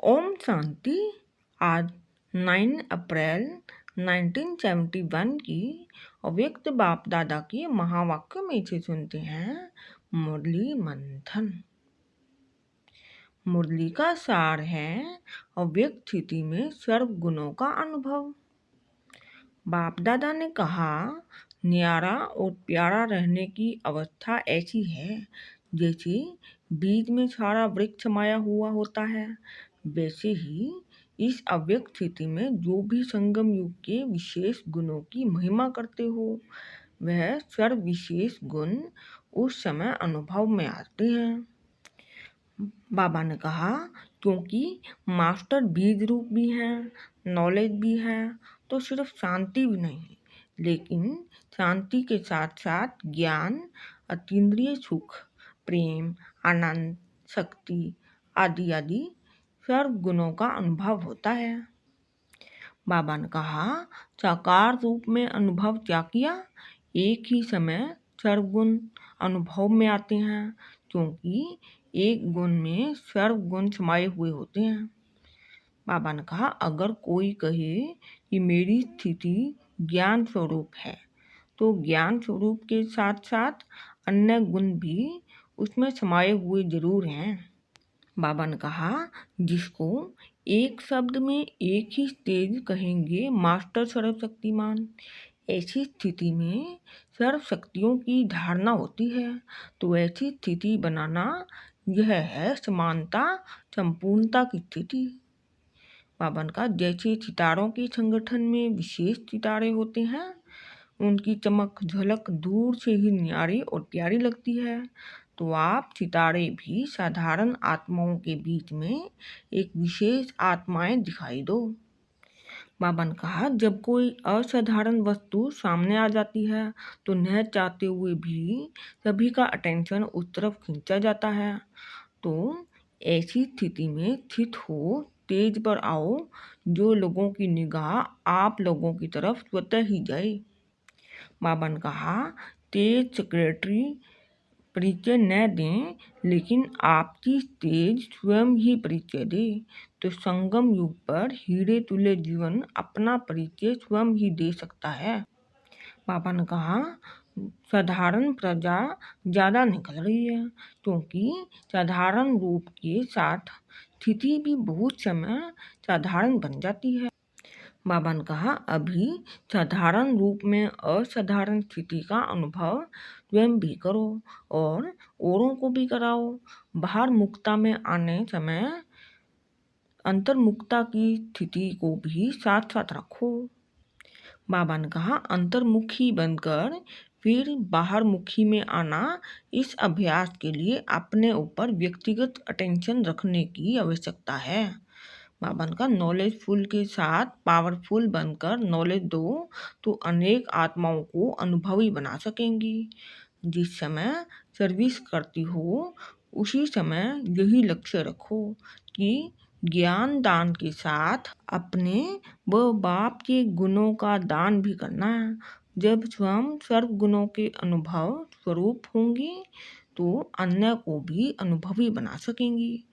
ओम शांति। आज 9 अप्रैल 1971 की अव्यक्त बाप दादा के महावाक्य में से सुनते हैं मुरली मंथन। मुरली का सार है अव्यक्त स्थिति में सर्व गुणों का अनुभव। बाप दादा ने कहा, न्यारा और प्यारा रहने की अवस्था ऐसी है जैसे बीज में सारा वृक्ष समाया हुआ होता है। वैसे ही इस अव्यक्त स्थिति में जो भी संगम युग के विशेष गुणों की महिमा करते हो, वह सर्व विशेष गुण उस समय अनुभव में आते हैं। बाबा ने कहा, क्योंकि मास्टर बीज रूप भी हैं, नॉलेज भी है, तो सिर्फ शांति भी नहीं, लेकिन शांति के साथ साथ ज्ञान, अतीन्द्रिय सुख, प्रेम, आनंद, शक्ति आदि आदि सर्व गुणों का अनुभव होता है। बाबा ने कहा, साकार रूप में अनुभव क्या किया? एक ही समय सर्व गुण अनुभव में आते हैं, क्योंकि एक गुण में सर्व गुण समाये हुए होते हैं। बाबा ने कहा, अगर कोई कहे कि मेरी स्थिति ज्ञान स्वरूप है, तो ज्ञान स्वरूप के साथ साथ अन्य गुण भी उसमें समाये हुए जरूर हैं। बाबा ने कहा, जिसको एक शब्द में एक ही तेज कहेंगे मास्टर सर्वशक्तिमान, ऐसी स्थिति में सर्व शक्तियों की धारणा होती है। तो ऐसी स्थिति बनाना यह है समानता, संपूर्णता की स्थिति। बाबा ने कहा, जैसे सितारों के संगठन में विशेष सितारे होते हैं, उनकी चमक झलक दूर से ही न्यारी और प्यारी लगती है, तो आप सितारे भी साधारण आत्माओं के बीच में एक विशेष आत्माएं दिखाई दो। बाबा ने कहा, जब कोई असाधारण वस्तु सामने आ जाती है, तो न चाहते हुए भी सभी का अटेंशन उस तरफ खींचा जाता है। तो ऐसी स्थिति में स्थित हो, तेज पर आओ, जो लोगों की निगाह आप लोगों की तरफ स्वतः ही जाए। बाबा ने कहा, तेज सेक्रेटरी परिचय न दें, लेकिन आपकी तेज स्वयं ही परिचय दे, तो संगम युग पर हीरे तुल्य जीवन अपना परिचय स्वयं ही दे सकता है। बाबा ने कहा, साधारण प्रजा ज़्यादा निकल रही है, क्योंकि साधारण रूप के साथ स्थिति भी बहुत समय साधारण बन जाती है। बाबा ने कहा, अभी साधारण रूप में असाधारण स्थिति का अनुभव स्वयं भी करो और औरों को भी कराओ। बाहर मुक्ता में आने समय अंतर्मुक्ता की स्थिति को भी साथ साथ रखो। बाबा ने कहा, अंतर्मुखी बनकर फिर बाहर मुखी में आना, इस अभ्यास के लिए अपने ऊपर व्यक्तिगत अटेंशन रखने की आवश्यकता है। बाबा ने कहा, नॉलेजफुल के साथ पावरफुल बनकर नॉलेज दो, तो अनेक आत्माओं को अनुभवी बना सकेंगी। जिस समय सर्विस करती हो, उसी समय यही लक्ष्य रखो कि ज्ञान दान के साथ अपने व बाप के गुणों का दान भी करना है। जब स्वयं सर्व गुणों के अनुभव स्वरूप होंगी, तो अन्य को भी अनुभवी बना सकेंगी।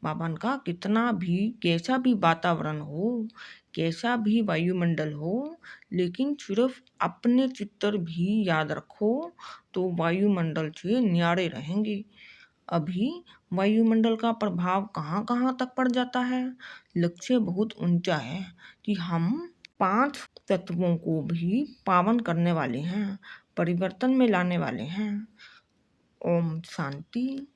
बाबा ने कहा, कितना भी कैसा भी वातावरण हो, कैसा भी वायुमंडल हो, लेकिन सिर्फ अपने चित्तर भी याद रखो, तो वायुमंडल से न्यारे रहेंगे। अभी वायुमंडल का प्रभाव कहाँ कहाँ तक पड़ जाता है। लक्ष्य बहुत ऊंचा है कि हम 5 तत्वों को भी पावन करने वाले हैं, परिवर्तन में लाने वाले हैं। ओम शांति।